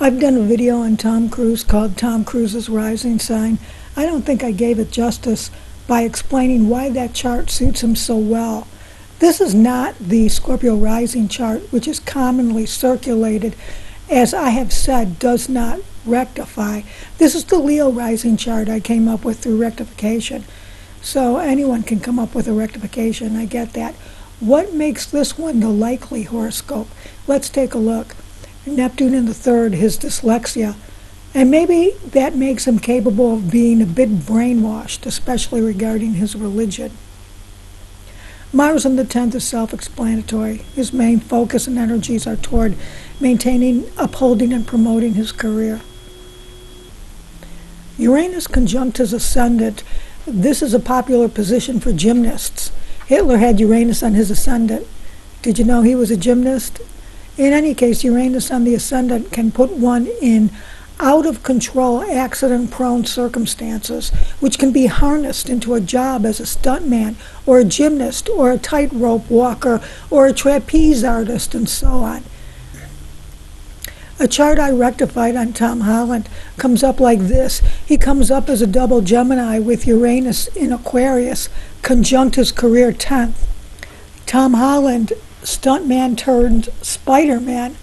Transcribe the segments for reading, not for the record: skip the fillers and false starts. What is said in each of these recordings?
I've done a video on Tom Cruise called Tom Cruise's Rising Sign. I don't think I gave it justice by explaining why that chart suits him so well. This is not the Scorpio rising chart, which is commonly circulated, as I have said, does not rectify. This is the Leo rising chart I came up with through rectification. So anyone can come up with a rectification, I get that. What makes this one the likely horoscope? Let's take a look. Neptune in the third, his dyslexia. And maybe that makes him capable of being a bit brainwashed, especially regarding his religion. Mars in the 10th is self-explanatory. His main focus and energies are toward maintaining, upholding, and promoting his career. Uranus conjunct his ascendant. This is a popular position for gymnasts. Hitler had Uranus on his ascendant. Did you know he was a gymnast? In any case, Uranus on the ascendant can put one in out-of-control, accident-prone circumstances, which can be harnessed into a job as a stuntman, or a gymnast, or a tightrope walker, or a trapeze artist, and so on. A chart I rectified on Tom Holland comes up like this. He comes up as a double Gemini with Uranus in Aquarius, conjunct his career 10th. Tom Holland, stuntman turned Spider-Man,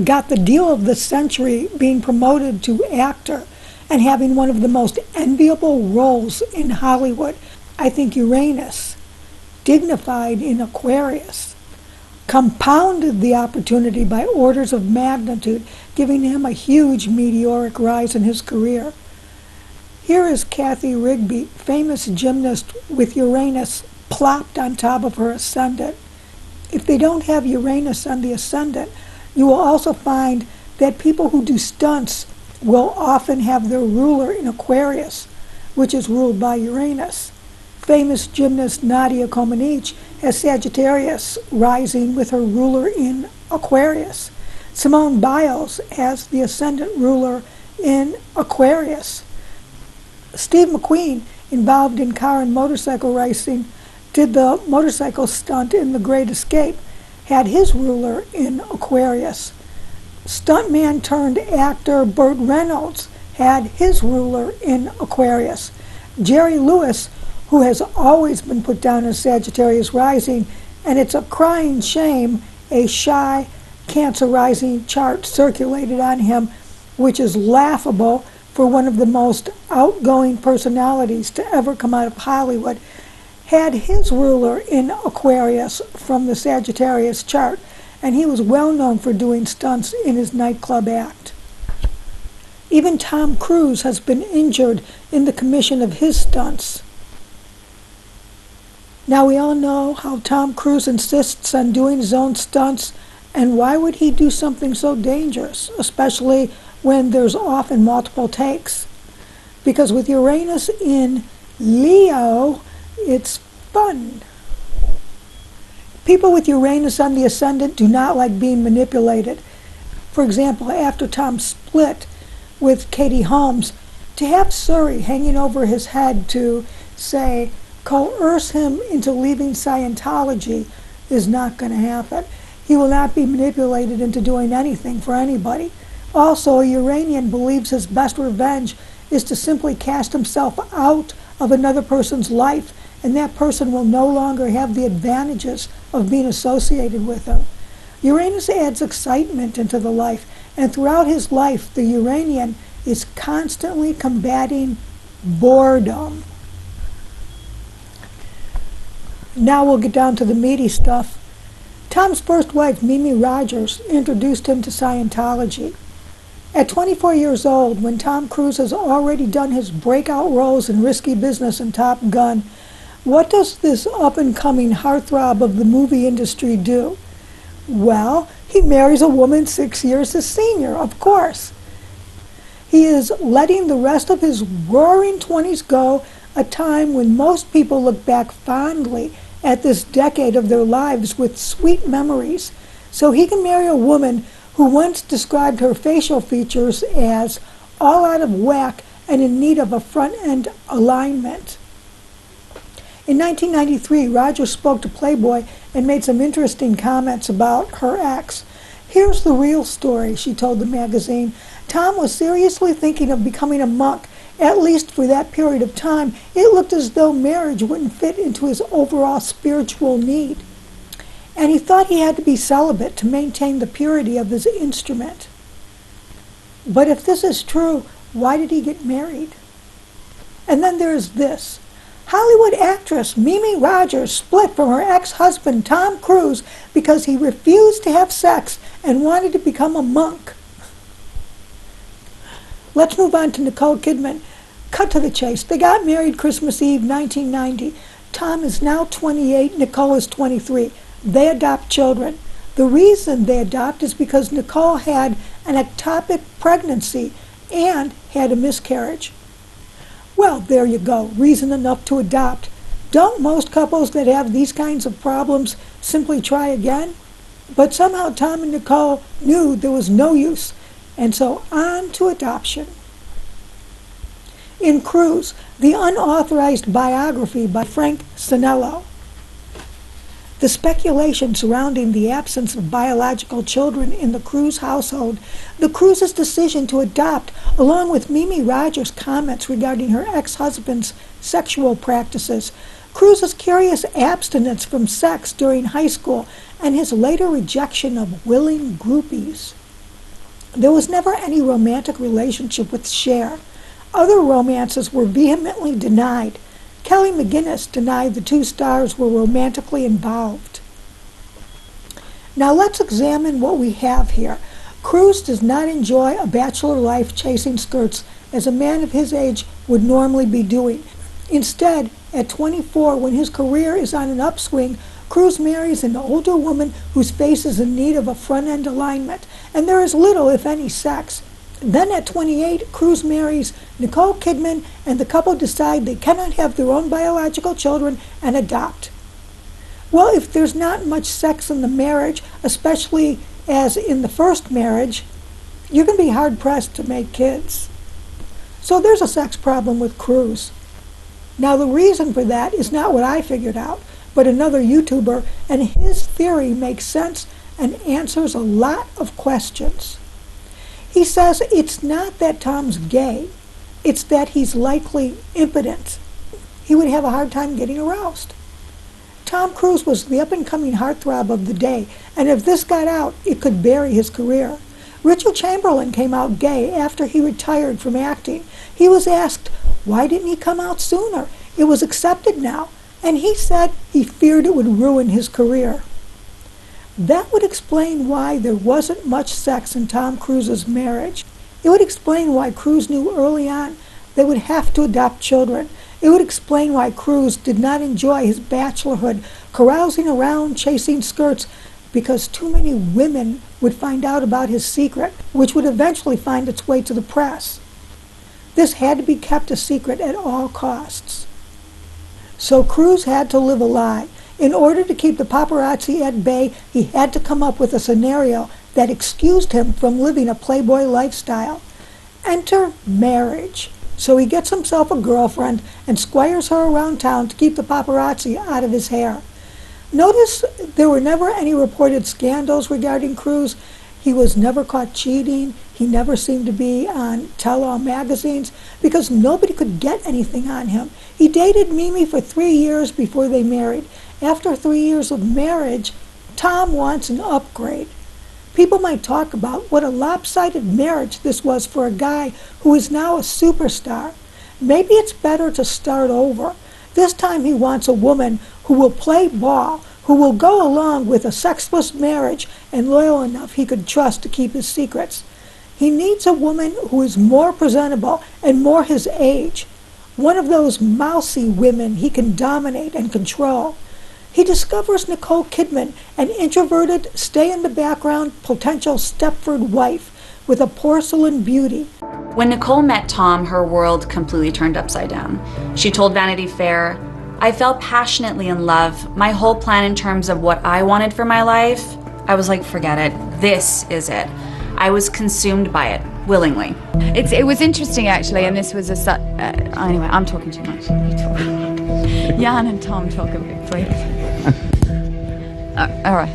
got the deal of the century being promoted to actor and having one of the most enviable roles in Hollywood. I think Uranus, dignified in Aquarius, compounded the opportunity by orders of magnitude, giving him a huge meteoric rise in his career. Here is Kathy Rigby, famous gymnast with Uranus plopped on top of her ascendant. If they don't have Uranus on the ascendant, you will also find that people who do stunts will often have their ruler in Aquarius, which is ruled by Uranus. Famous gymnast Nadia Comaneci has Sagittarius rising with her ruler in Aquarius. Simone Biles has the ascendant ruler in Aquarius. Steve McQueen, involved in car and motorcycle racing, did the motorcycle stunt in The Great Escape, had his ruler in Aquarius. Stuntman turned actor Burt Reynolds had his ruler in Aquarius. Jerry Lewis, who has always been put down as Sagittarius rising, and it's a crying shame a shy Cancer rising chart circulated on him, which is laughable for one of the most outgoing personalities to ever come out of Hollywood, had his ruler in Aquarius from the Sagittarius chart, and he was well known for doing stunts in his nightclub act. Even Tom Cruise has been injured in the commission of his stunts. Now we all know how Tom Cruise insists on doing his own stunts, and why would he do something so dangerous, especially when there's often multiple takes? Because with Uranus in Leo, it's fun. People with Uranus on the ascendant do not like being manipulated. For example, after Tom split with Katie Holmes, to have Surrey hanging over his head to, say, coerce him into leaving Scientology is not going to happen. He will not be manipulated into doing anything for anybody. Also, a Uranian believes his best revenge is to simply cast himself out of another person's life, and that person will no longer have the advantages of being associated with him. Uranus adds excitement into the life, and throughout his life, the Uranian is constantly combating boredom. Now we'll get down to the meaty stuff. Tom's first wife, Mimi Rogers, introduced him to Scientology. At 24 years old, when Tom Cruise has already done his breakout roles in Risky Business and Top Gun, what does this up-and-coming heartthrob of the movie industry do? Well, he marries a woman 6 years his senior, of course. He is letting the rest of his roaring 20s go, a time when most people look back fondly at this decade of their lives with sweet memories, so he can marry a woman who once described her facial features as all out of whack and in need of a front-end alignment. In 1993, Rogers spoke to Playboy and made some interesting comments about her ex. Here's the real story, she told the magazine. Tom was seriously thinking of becoming a monk. At least for that period of time, it looked as though marriage wouldn't fit into his overall spiritual need. And he thought he had to be celibate to maintain the purity of his instrument. But if this is true, why did he get married? And then there's this. Hollywood actress Mimi Rogers split from her ex-husband Tom Cruise because he refused to have sex and wanted to become a monk. Let's move on to Nicole Kidman. Cut to the chase. They got married Christmas Eve, 1990. Tom is now 28, Nicole is 23. They adopt children. The reason they adopt is because Nicole had an ectopic pregnancy and had a miscarriage. Well, there you go, reason enough to adopt. Don't most couples that have these kinds of problems simply try again? But somehow Tom and Nicole knew there was no use, and so on to adoption. In Cruise, the unauthorized biography by Frank Sinello. The speculation surrounding the absence of biological children in the Cruise household, the Cruise's decision to adopt, along with Mimi Rogers' comments regarding her ex-husband's sexual practices, Cruise's curious abstinence from sex during high school, and his later rejection of willing groupies. There was never any romantic relationship with Cher. Other romances were vehemently denied. Kelly McGinnis denied the two stars were romantically involved. Now let's examine what we have here. Cruise does not enjoy a bachelor life chasing skirts as a man of his age would normally be doing. Instead, at 24, when his career is on an upswing, Cruise marries an older woman whose face is in need of a front-end alignment, and there is little, if any, sex. Then at 28, Cruise marries Nicole Kidman, and the couple decide they cannot have their own biological children and adopt. Well, if there's not much sex in the marriage, especially as in the first marriage, you're going to be hard-pressed to make kids. So there's a sex problem with Cruise. Now the reason for that is not what I figured out, but another YouTuber, and his theory makes sense and answers a lot of questions. He says it's not that Tom's gay, it's that he's likely impotent. He would have a hard time getting aroused. Tom Cruise was the up-and-coming heartthrob of the day, and if this got out, it could bury his career. Richard Chamberlain came out gay after he retired from acting. He was asked, why didn't he come out sooner? It was accepted now, and he said he feared it would ruin his career. That would explain why there wasn't much sex in Tom Cruise's marriage. It would explain why Cruise knew early on they would have to adopt children. It would explain why Cruise did not enjoy his bachelorhood, carousing around chasing skirts, because too many women would find out about his secret, which would eventually find its way to the press. This had to be kept a secret at all costs. So Cruise had to live a lie. In order to keep the paparazzi at bay, he had to come up with a scenario that excused him from living a playboy lifestyle. Enter marriage. So he gets himself a girlfriend and squires her around town to keep the paparazzi out of his hair. Notice there were never any reported scandals regarding Cruise. He was never caught cheating. He never seemed to be on tell-all magazines because nobody could get anything on him. He dated Mimi for 3 years before they married. After 3 years of marriage, Tom wants an upgrade. People might talk about what a lopsided marriage this was for a guy who is now a superstar. Maybe it's better to start over. This time he wants a woman who will play ball, who will go along with a sexless marriage and loyal enough he could trust to keep his secrets. He needs a woman who is more presentable and more his age. One of those mousy women he can dominate and control. He discovers Nicole Kidman, an introverted, stay-in-the-background potential Stepford wife with a porcelain beauty. When Nicole met Tom, her world completely turned upside down. She told Vanity Fair, "I fell passionately in love. My whole plan in terms of what I wanted for my life, I was like, forget it. This is it. I was consumed by it, willingly." It was interesting, actually, and this was anyway, I'm talking too much. You talk. Jan and Tom talk a bit, please. All right.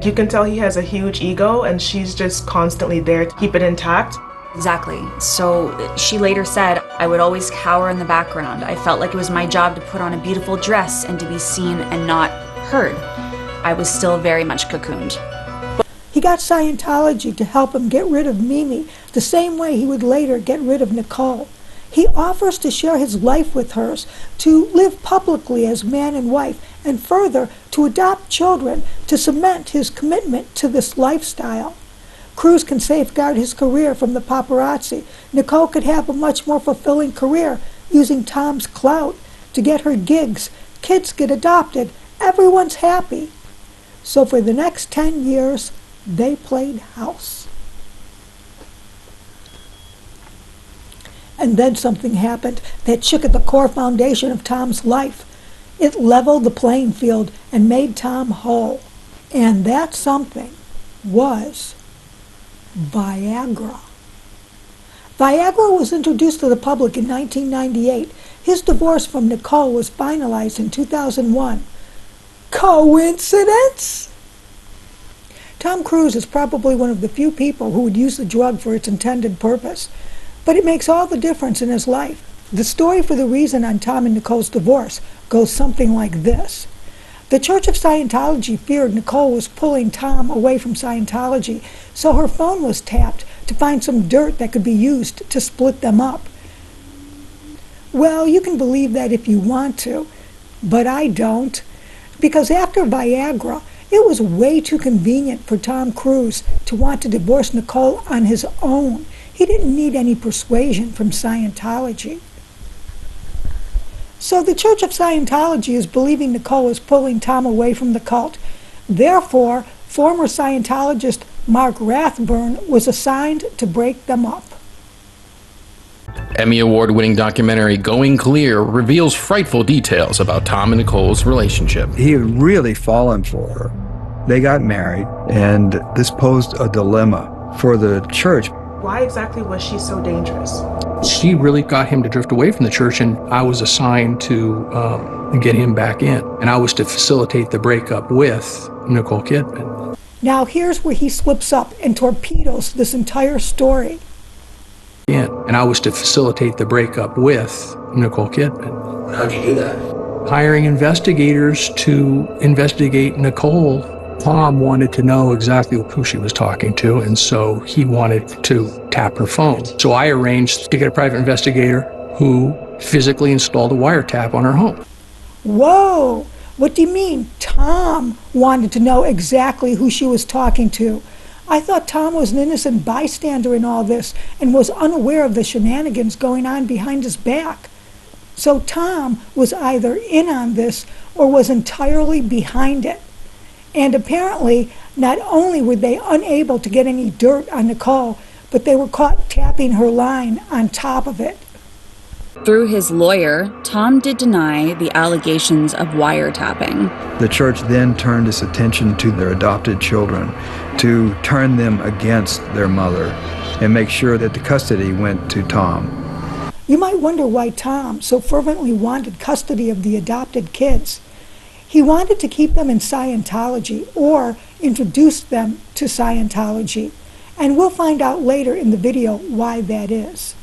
You can tell he has a huge ego, and she's just constantly there to keep it intact. Exactly. So she later said, I would always cower in the background. I felt like it was my job to put on a beautiful dress and to be seen and not heard. I was still very much cocooned. He got Scientology to help him get rid of Mimi, the same way he would later get rid of Nicole. He offers to share his life with hers, to live publicly as man and wife, and further, to adopt children, to cement his commitment to this lifestyle. Cruz can safeguard his career from the paparazzi. Nicole could have a much more fulfilling career using Tom's clout to get her gigs. Kids get adopted. Everyone's happy. So for the next 10 years, they played house. And then something happened that shook at the core foundation of Tom's life. It leveled the playing field and made Tom whole. And that something was Viagra. Viagra was introduced to the public in 1998. His divorce from Nicole was finalized in 2001. Coincidence? Tom Cruise is probably one of the few people who would use the drug for its intended purpose, but it makes all the difference in his life. The story for the reason on Tom and Nicole's divorce goes something like this. The Church of Scientology feared Nicole was pulling Tom away from Scientology, so her phone was tapped to find some dirt that could be used to split them up. Well, you can believe that if you want to, but I don't, because after Viagra, it was way too convenient for Tom Cruise to want to divorce Nicole on his own. He didn't need any persuasion from Scientology. So the Church of Scientology is believing Nicole is pulling Tom away from the cult. Therefore, former Scientologist Mark Rathburn was assigned to break them up. Emmy Award-winning documentary Going Clear reveals frightful details about Tom and Nicole's relationship. He had really fallen for her. They got married, and this posed a dilemma for the church. Why exactly was she so dangerous? She really got him to drift away from the church, and I was assigned to get him back in. And I was to facilitate the breakup with Nicole Kidman. Now here's where he slips up and torpedoes this entire story. And I was to facilitate the breakup with Nicole Kidman. How'd you do that? Hiring investigators to investigate Nicole. Tom wanted to know exactly who she was talking to, and so he wanted to tap her phone. So I arranged to get a private investigator who physically installed a wiretap on her home. Whoa! What do you mean Tom wanted to know exactly who she was talking to? I thought Tom was an innocent bystander in all this and was unaware of the shenanigans going on behind his back. So Tom was either in on this or was entirely behind it. And apparently, not only were they unable to get any dirt on Nicole, but they were caught tapping her line on top of it. Through his lawyer, Tom did deny the allegations of wiretapping. The church then turned its attention to their adopted children to turn them against their mother and make sure that the custody went to Tom. You might wonder why Tom so fervently wanted custody of the adopted kids. He wanted to keep them in Scientology or introduce them to Scientology, and we'll find out later in the video why that is.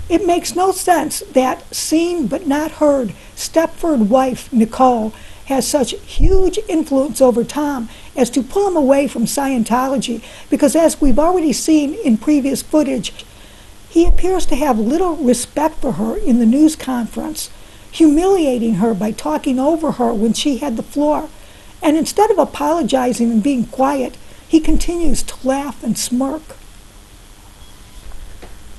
It makes no sense that seen but not heard Stepford wife Nicole has such huge influence over Tom as to pull him away from Scientology, because as we've already seen in previous footage, he appears to have little respect for her in the news conference, humiliating her by talking over her when she had the floor. And instead of apologizing and being quiet, he continues to laugh and smirk.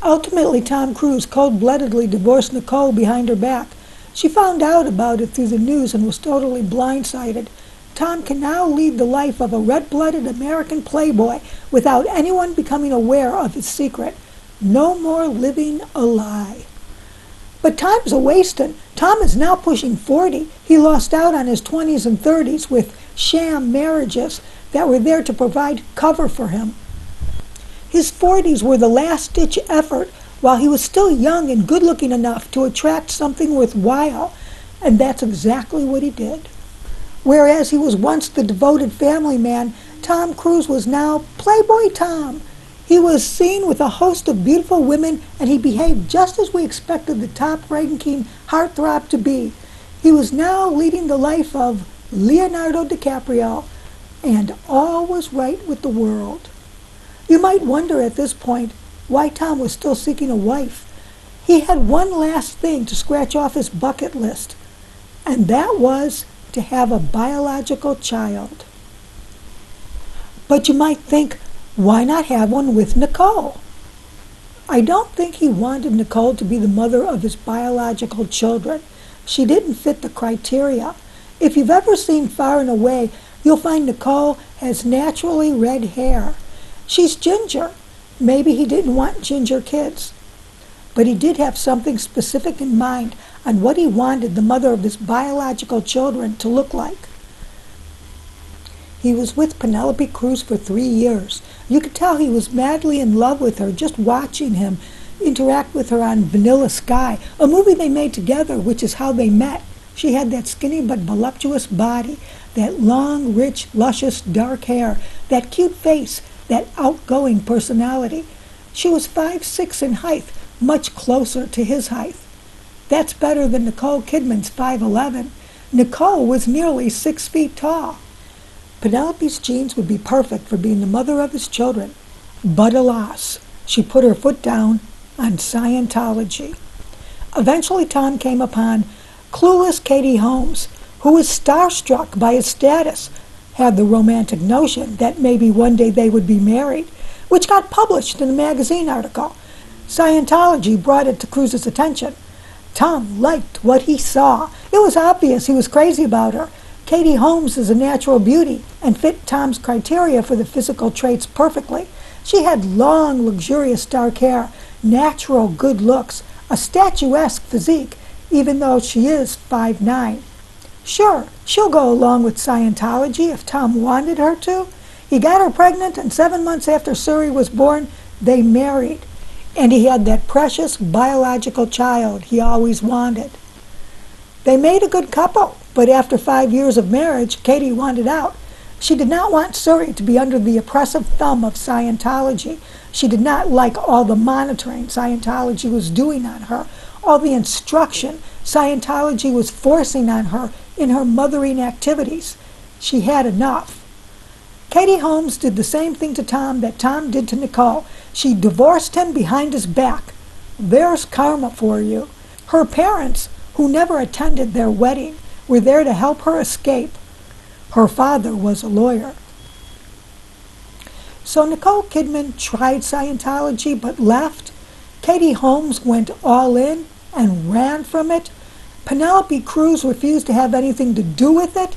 Ultimately, Tom Cruise cold-bloodedly divorced Nicole behind her back. She found out about it through the news and was totally blindsided. Tom can now lead the life of a red-blooded American playboy without anyone becoming aware of his secret. No more living a lie. But time's a-wasting. Tom is now pushing 40. He lost out on his 20s and 30s with sham marriages that were there to provide cover for him. His 40s were the last-ditch effort while he was still young and good-looking enough to attract something worthwhile, and that's exactly what he did. Whereas he was once the devoted family man, Tom Cruise was now Playboy Tom. He was seen with a host of beautiful women, and he behaved just as we expected the top-ranking heartthrob to be. He was now leading the life of Leonardo DiCaprio, and all was right with the world. You might wonder at this point why Tom was still seeking a wife. He had one last thing to scratch off his bucket list, and that was to have a biological child. But you might think, why not have one with Nicole? I don't think he wanted Nicole to be the mother of his biological children. She didn't fit the criteria. If you've ever seen Far and Away, you'll find Nicole has naturally red hair. She's ginger. Maybe he didn't want ginger kids. But he did have something specific in mind on what he wanted the mother of his biological children to look like. He was with Penelope Cruz for 3 years. You could tell he was madly in love with her just watching him interact with her on Vanilla Sky, a movie they made together, which is how they met. She had that skinny but voluptuous body, that long, rich, luscious, dark hair, that cute face, that outgoing personality. She was 5'6" in height, much closer to his height. That's better than Nicole Kidman's 5'11". Nicole was nearly 6 feet tall. Penelope's genes would be perfect for being the mother of his children. But alas, she put her foot down on Scientology. Eventually Tom came upon clueless Katie Holmes, who was starstruck by his status, had the romantic notion that maybe one day they would be married, which got published in a magazine article. Scientology brought it to Cruz's attention. Tom liked what he saw. It was obvious he was crazy about her. Katie Holmes is a natural beauty and fit Tom's criteria for the physical traits perfectly. She had long, luxurious dark hair, natural good looks, a statuesque physique, even though she is 5'9". Sure, she'll go along with Scientology if Tom wanted her to. He got her pregnant, and 7 months after Suri was born, they married. And he had that precious biological child he always wanted. They made a good couple, but after 5 years of marriage, Katie wanted out. She did not want Suri to be under the oppressive thumb of Scientology. She did not like all the monitoring Scientology was doing on her, all the instruction Scientology was forcing on her in her mothering activities. She had enough. Katie Holmes did the same thing to Tom that Tom did to Nicole. She divorced him behind his back. There's karma for you. Her parents, who never attended their wedding, were there to help her escape. Her father was a lawyer. So Nicole Kidman tried Scientology but left. Katie Holmes went all in and ran from it. Penelope Cruz refused to have anything to do with it.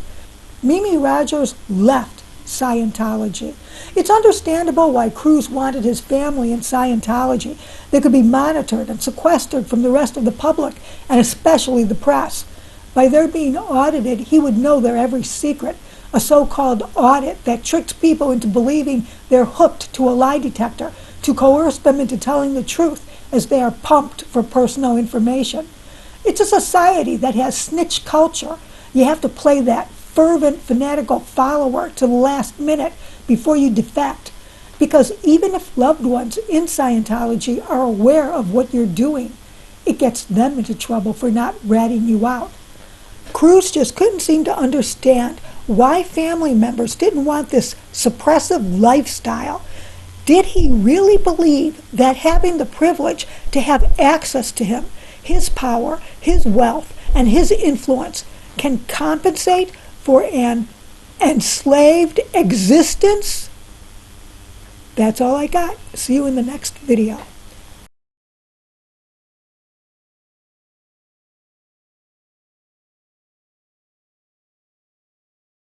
Mimi Rogers left Scientology. It's understandable why Cruz wanted his family in Scientology. They could be monitored and sequestered from the rest of the public, and especially the press. By their being audited, he would know their every secret, a so-called audit that tricks people into believing they're hooked to a lie detector to coerce them into telling the truth as they are pumped for personal information. It's a society that has snitch culture. You have to play that fervent, fanatical follower to the last minute before you defect. Because even if loved ones in Scientology are aware of what you're doing, it gets them into trouble for not ratting you out. Cruz just couldn't seem to understand why family members didn't want this suppressive lifestyle. Did he really believe that having the privilege to have access to him, his power, his wealth, and his influence can compensate for an enslaved existence? That's all I got. See you in the next video.